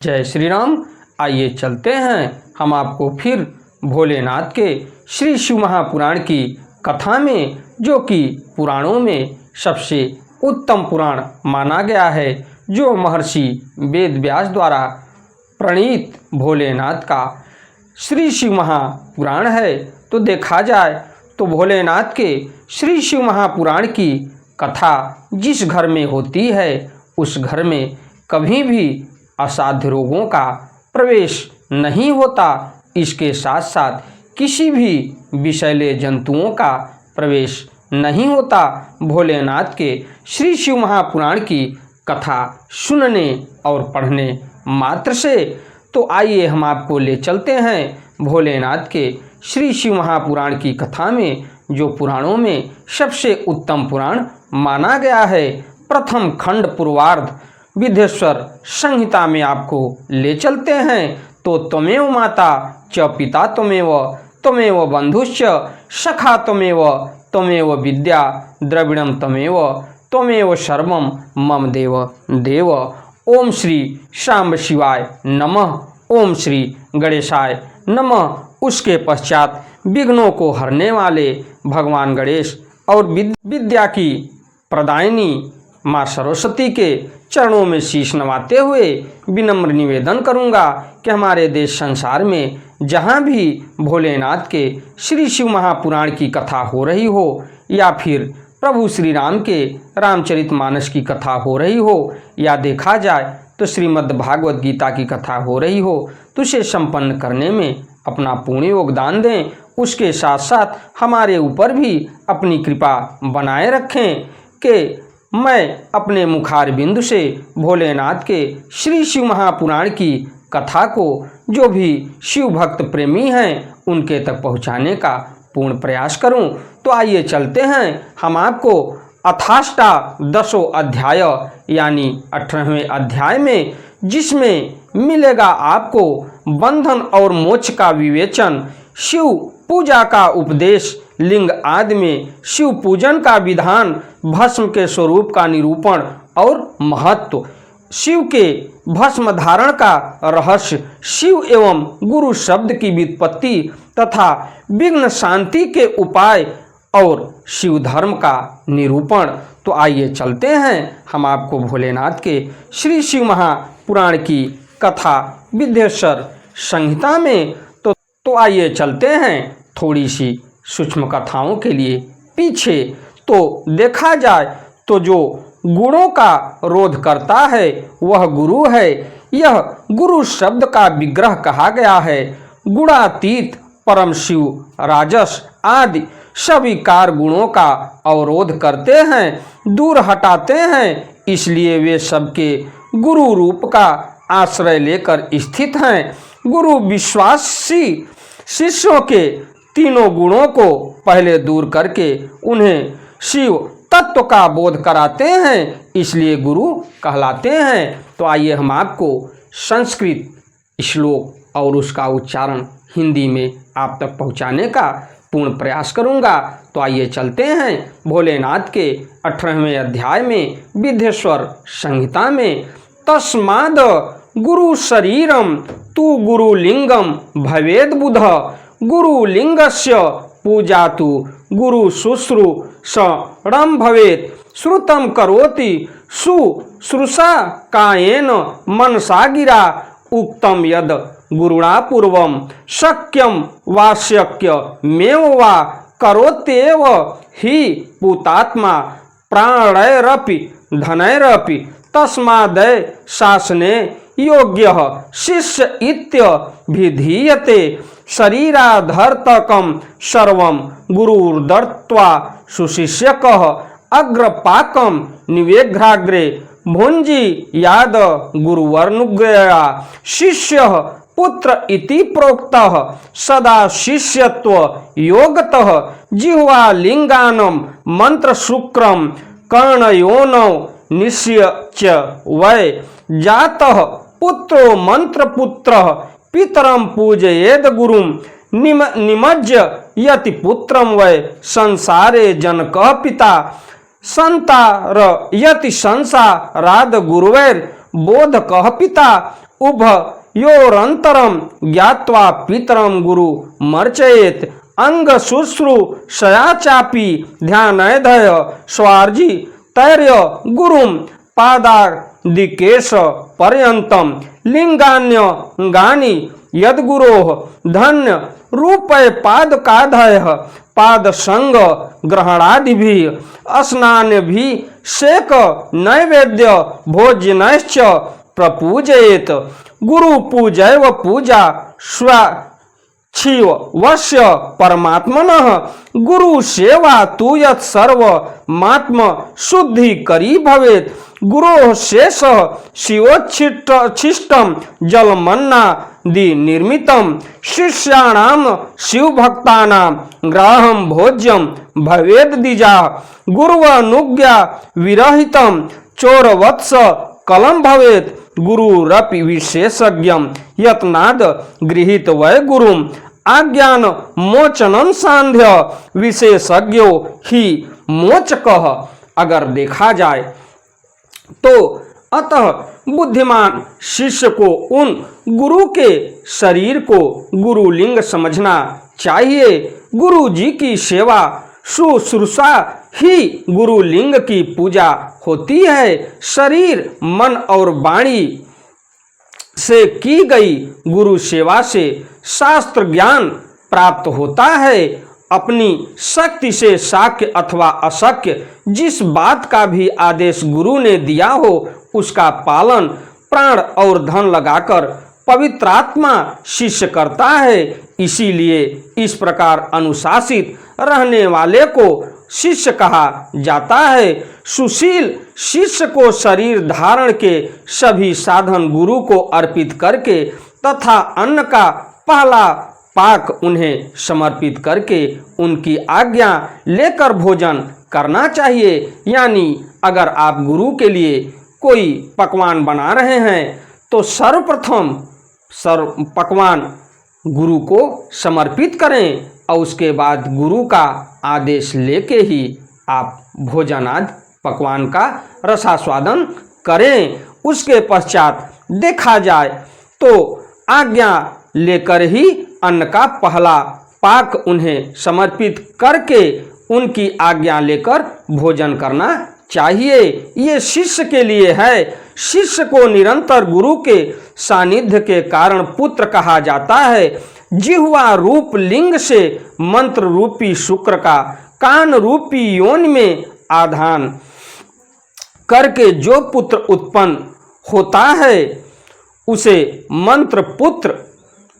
जय श्री राम। आइए चलते हैं हम आपको फिर भोलेनाथ के श्री शिव महापुराण की कथा में, जो कि पुराणों में सबसे उत्तम पुराण माना गया है, जो महर्षि वेद व्यास द्वारा प्रणीत भोलेनाथ का श्री शिव महापुराण है। तो देखा जाए तो भोलेनाथ के श्री शिव महापुराण की कथा जिस घर में होती है, उस घर में कभी भी असाध्य रोगों का प्रवेश नहीं होता। इसके साथ साथ किसी भी विषैले जंतुओं का प्रवेश नहीं होता। भोलेनाथ के श्री शिव महापुराण की कथा सुनने और पढ़ने मात्र से। तो आइए हम आपको ले चलते हैं भोलेनाथ के श्री शिव महापुराण की कथा में, जो पुराणों में सबसे उत्तम पुराण माना गया है। प्रथम खंड पूर्वार्ध विद्येश्वर संहिता में आपको ले चलते हैं। तो त्वमेव माता च पिता त्वमेव, त्वमेव बंधुश्च सखा त्वमेव, त्वमेव विद्या द्रविणम त्वमेव, त्वमेव सर्वम मम देव देव। ओम श्री शांब शिवाय नमः, ओम श्री गणेशाय नमः। उसके पश्चात विघ्नों को हरने वाले भगवान गणेश और विद्या की प्रदायिनी माँ सरस्वती के चरणों में शीश नवाते हुए विनम्र निवेदन करूंगा कि हमारे देश संसार में जहाँ भी भोलेनाथ के श्री शिव महापुराण की कथा हो रही हो, या फिर प्रभु श्री राम के रामचरितमानस की कथा हो रही हो, या देखा जाए तो श्रीमद् भागवत गीता की कथा हो रही हो, तो उसे संपन्न करने में अपना पूर्ण योगदान दें। उसके साथ साथ हमारे ऊपर भी अपनी कृपा बनाए रखें कि मैं अपने मुखार बिंदु से भोलेनाथ के श्री शिव महापुराण की कथा को जो भी शिव भक्त प्रेमी हैं उनके तक पहुंचाने का पूर्ण प्रयास करूं। तो आइए चलते हैं हम आपको अथाष्टादशो अध्याय यानी 18वें अध्याय में, जिसमें मिलेगा आपको बंधन और मोक्ष का विवेचन, शिव पूजा का उपदेश, लिंग आदि में शिव पूजन का विधान, भस्म के स्वरूप का निरूपण और महत्व, शिव के भस्म धारण का रहस्य, शिव एवं गुरु शब्द की व्युत्पत्ति तथा विघ्न शांति के उपाय और शिव धर्म का निरूपण। तो आइए चलते हैं हम आपको भोलेनाथ के श्री शिव महापुराण की कथा विद्येश्वर संहिता में। तो आइए चलते हैं थोड़ी सी सूक्ष्म कथाओं के लिए पीछे। तो देखा जाए तो जो गुणों का रोध करता है वह गुरु है। यह गुरु शब्द का विग्रह कहा गया है। गुणातीत परम शिव राजस आदि सभी कार गुणों का अवरोध करते हैं, दूर हटाते हैं। इसलिए वे सबके गुरु रूप का आश्रय लेकर स्थित हैं। गुरु विश्वासी शिष्यों के तीनों गुणों को पहले दूर करके उन्हें शिव तत्व का बोध कराते हैं, इसलिए गुरु कहलाते हैं। तो आइए हम आपको संस्कृत श्लोक और उसका उच्चारण हिंदी में आप तक पहुंचाने का पूर्ण प्रयास करूंगा। तो आइए चलते हैं भोलेनाथ के 18वें अध्याय में विद्येश्वर संहिता में। तस्माद गुरु शरीरम तु गुरुलिंगम भवेद बुध, गुरुलिंगस्य पूजा तो गुरु शुश्रूषणं भवेत्। श्रुतं करोति शुश्रूषा कायेन मनसा गिरा, उक्तं यद गुरुणा पूर्वं शक्यं वा शक्यमेव वा करोत्येव हि पूतात्मा प्राणैरपि धनैरपि। तस्मादय शासने योग्यः शिष्य इत्यभिधीयते। शरीराधर्तकं सर्वं गुरुर्दत्त्वा सुशिष्यकः अग्रपाकं निवेघ्राग्रे भुञ्जी याद गुरुवर्नुग्रया। शिष्यः पुत्र इति प्रोक्तः सदा शिष्यत्व योगतः। जिह्वा लिंगानं मंत्रशुक्रं कर्णयोनौ निश्चय वै। जातः पुत्रो मंत्रपुत्रः पितरं पूजयेद गुरुं निमज्य यति पुत्रं वै। संसारे जनकः पिता संतार यति संसाराद गुरुवैर बोधकः पिता। उभयोरन्तरं ज्ञात्वा पितरं गुरु मर्चयेत् अंग शुश्रूषया चापि ध्यानैधय स्वार्जी तैर्य गुरुं पादादिकेश पर्यन्तं लिंगान्यंगानि यद्गुरोः धन्य रूपय पादकाधयः पादसंग ग्रहणादिभिः स्नानभिषेक नैवेद्य भोजनश्च प्रपूजयेत्। गुरु पूजैव पूजा शिव वश्य परमात्मनः गुरु सेवा तु यत् सर्वमात्म शुद्धि करी भवेत्। गुरोः शेषः शिवोच्छिष्टं जलमन्नादि निर्मितं शिष्याणां शिवभक्तानां ग्राहं भोज्यं भवेद् द्विजा। गुरुवनुज्ञा विरहितं चोरवत्स कलम भवेत्। गुरुरपि विशेषज्ञं यत्नाद गृहीत वै गुरुम् आज्ञान मोचनम सांध्य विशेषज्ञो ही मोचकः। अगर देखा जाए तो अतः बुद्धिमान शिष्य को उन गुरु के शरीर को गुरुलिंग समझना चाहिए। गुरु जी की सेवा शुश्रूषा ही गुरुलिंग की पूजा होती है। शरीर मन और वाणी से की गई गुरु सेवा से शास्त्र ज्ञान प्राप्त होता है। अपनी शक्ति से शाक्य अथवा अशक्य जिस बात का भी आदेश गुरु ने दिया हो उसका पालन प्राण और धन लगाकर पवित्रात्मा शिष्य करता है। इसीलिए इस प्रकार अनुशासित रहने वाले को शिष्य कहा जाता है। सुशील शिष्य को शरीर धारण के सभी साधन गुरु को अर्पित करके तथा अन्न का पहला पाक उन्हें समर्पित करके उनकी आज्ञा लेकर भोजन करना चाहिए। यानी अगर आप गुरु के लिए कोई पकवान बना रहे हैं तो सर्वप्रथम पकवान गुरु को समर्पित करें और उसके बाद गुरु का आदेश लेके ही आप भोजन आदि पकवान का रसास्वादन करें। उसके पश्चात देखा जाए तो आज्ञा लेकर ही अन्न का पहला पाक उन्हें समर्पित करके उनकी आज्ञा लेकर भोजन करना चाहिए। ये शिष्य के लिए है। शिष्य को निरंतर गुरु के सानिध्य के कारण पुत्र कहा जाता है। जिह्वा रूप लिंग से मंत्र रूपी शुक्र का कान रूपी योनि में आधान करके जो पुत्र उत्पन्न होता है उसे मंत्र पुत्र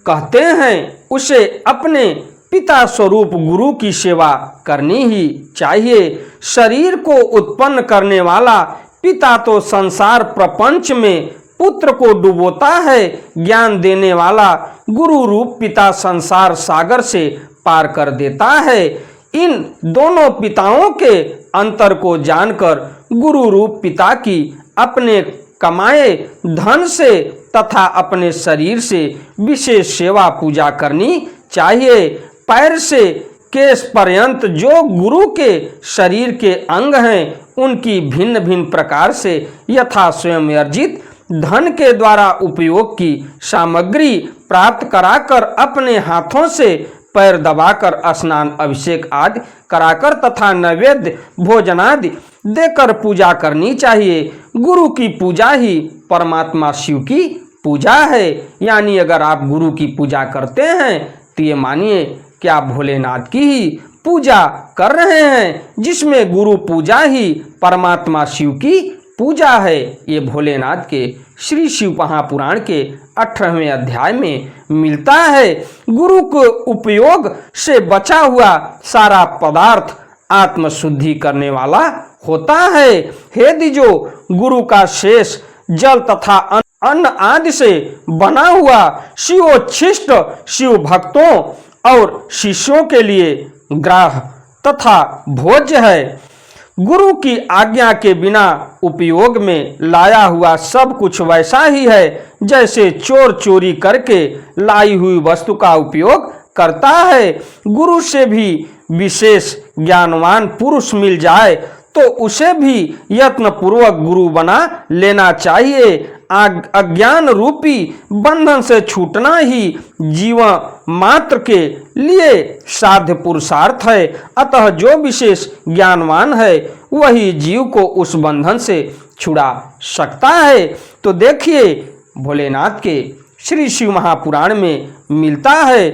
कहते हैं। उसे अपने पिता स्वरूप गुरु की सेवा करनी ही चाहिए। शरीर को उत्पन्न करने वाला पिता तो संसार प्रपंच में पुत्र को डुबोता है। ज्ञान देने वाला गुरु रूप पिता संसार सागर से पार कर देता है। इन दोनों पिताओं के अंतर को जानकर गुरु रूप पिता की अपने कमाए धन से तथा अपने शरीर से विशेष सेवा पूजा करनी चाहिए। पैर से केश पर्यंत जो गुरु के शरीर के अंग हैं उनकी भिन्न भिन्न प्रकार से यथा स्वयं अर्जित धन के द्वारा उपयोग की सामग्री प्राप्त कराकर अपने हाथों से पैर दबाकर स्नान अभिषेक आदि कराकर तथा नैवेद्य भोजनादि देकर पूजा करनी चाहिए। गुरु की पूजा ही परमात्मा शिव की पूजा है। यानी अगर आप गुरु की पूजा करते हैं तो ये मानिए कि आप भोलेनाथ की ही पूजा कर रहे हैं, जिसमें गुरु पूजा ही परमात्मा शिव की पूजा है। ये भोलेनाथ के श्री शिव महापुराण के 18वें अध्याय में मिलता है। गुरु के उपयोग से बचा हुआ सारा पदार्थ आत्मशुद्धि करने वाला होता है। हे द्विजो, गुरु का शेष जल तथा अन्न आदि से बना हुआ शिवोच्छिष्ट शिव भक्तों और शिष्यों के लिए ग्राह तथा भोज्य है। गुरु की आज्ञा के बिना उपयोग में लाया हुआ सब कुछ वैसा ही है जैसे चोर चोरी करके लाई हुई वस्तु का उपयोग करता है। गुरु से भी विशेष ज्ञानवान पुरुष मिल जाए तो उसे भी यत्न पूर्वक गुरु बना लेना चाहिए। अज्ञान रूपी बंधन से छूटना ही जीवन मात्र के लिए साध्य पुरुषार्थ है। अतः जो विशेष ज्ञानवान है वही जीव को उस बंधन से छुड़ा सकता है। तो देखिए भोलेनाथ के श्री शिव महापुराण में मिलता है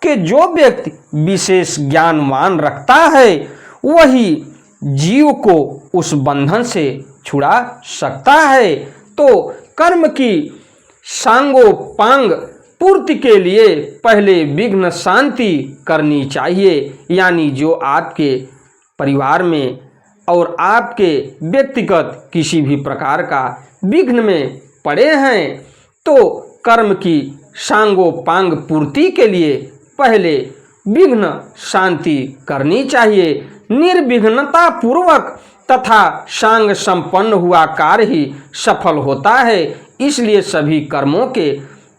कि जो व्यक्ति विशेष ज्ञानवान रखता है वही जीव को उस बंधन से छुड़ा सकता है। तो कर्म की सांगोपांग पूर्ति के लिए पहले विघ्न शांति करनी चाहिए। यानी जो आपके परिवार में और आपके व्यक्तिगत किसी भी प्रकार का विघ्न में पड़े हैं तो कर्म की सांगोपांग पूर्ति के लिए पहले विघ्न शांति करनी चाहिए। निर्विघ्नता पूर्वक तथा सांग संपन्न हुआ कार्य ही सफल होता है। इसलिए सभी कर्मों के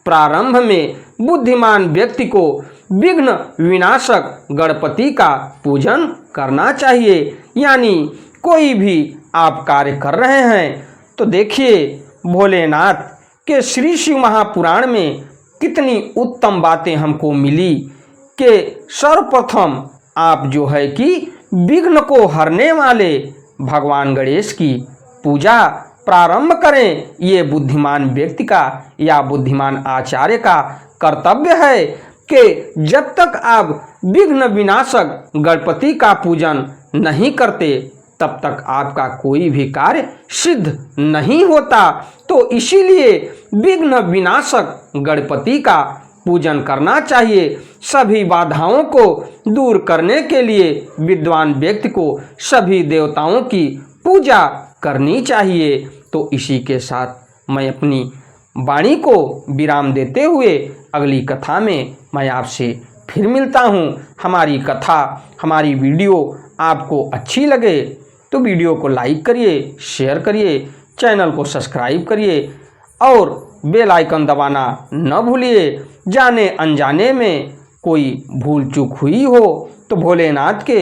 प्रारंभ में बुद्धिमान व्यक्ति को विघ्न विनाशक गणपति का पूजन करना चाहिए। यानी कोई भी आप कार्य कर रहे हैं तो देखिए भोलेनाथ के श्री शिव महापुराण में कितनी उत्तम बातें हमको मिली कि सर्वप्रथम आप जो है कि विघ्न को हरने वाले भगवान गणेश की पूजा प्रारंभ करें। ये बुद्धिमान व्यक्ति का या बुद्धिमान आचार्य का कर्तव्य है कि जब तक आप विघ्न विनाशक गणपति का पूजन नहीं करते तब तक आपका कोई भी कार्य सिद्ध नहीं होता। तो इसीलिए विघ्न विनाशक गणपति का पूजन करना चाहिए। सभी बाधाओं को दूर करने के लिए विद्वान व्यक्ति को सभी देवताओं की पूजा करनी चाहिए। तो इसी के साथ मैं अपनी वाणी को विराम देते हुए अगली कथा में मैं आपसे फिर मिलता हूँ। हमारी कथा हमारी वीडियो आपको अच्छी लगे तो वीडियो को लाइक करिए, शेयर करिए, चैनल को सब्सक्राइब करिए और बेल आइकन दबाना न भूलिए। जाने अनजाने में कोई भूल चूक हुई हो तो भोलेनाथ के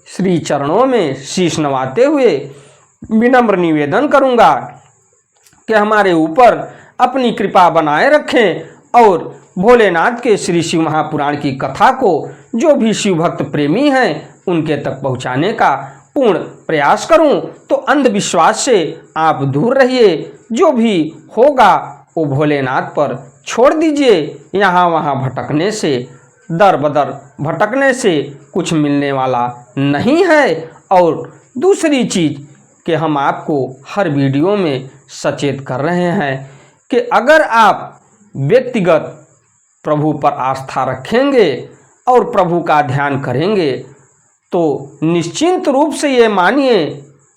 श्री चरणों में शीश नवाते हुए विनम्र निवेदन करूंगा कि हमारे ऊपर अपनी कृपा बनाए रखें और भोलेनाथ के श्री शिव महापुराण की कथा को जो भी शिव भक्त प्रेमी हैं उनके तक पहुंचाने का पूर्ण प्रयास करूं। तो अंधविश्वास से आप दूर रहिए। जो भी होगा वो भोलेनाथ पर छोड़ दीजिए। यहाँ वहाँ भटकने से दर बदर भटकने से कुछ मिलने वाला नहीं है। और दूसरी चीज़ कि हम आपको हर वीडियो में सचेत कर रहे हैं कि अगर आप व्यक्तिगत प्रभु पर आस्था रखेंगे और प्रभु का ध्यान करेंगे तो निश्चिंत रूप से ये मानिए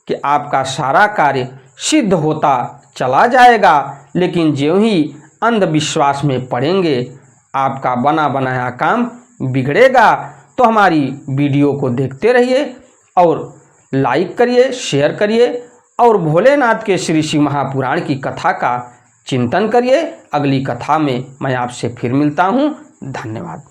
कि आपका सारा कार्य सिद्ध होता चला जाएगा। लेकिन ज्यों ही अंधविश्वास में पड़ेंगे आपका बना बनाया काम बिगड़ेगा। तो हमारी वीडियो को देखते रहिए और लाइक करिए, शेयर करिए और भोलेनाथ के श्री शिव महापुराण की कथा का चिंतन करिए। अगली कथा में मैं आपसे फिर मिलता हूँ। धन्यवाद।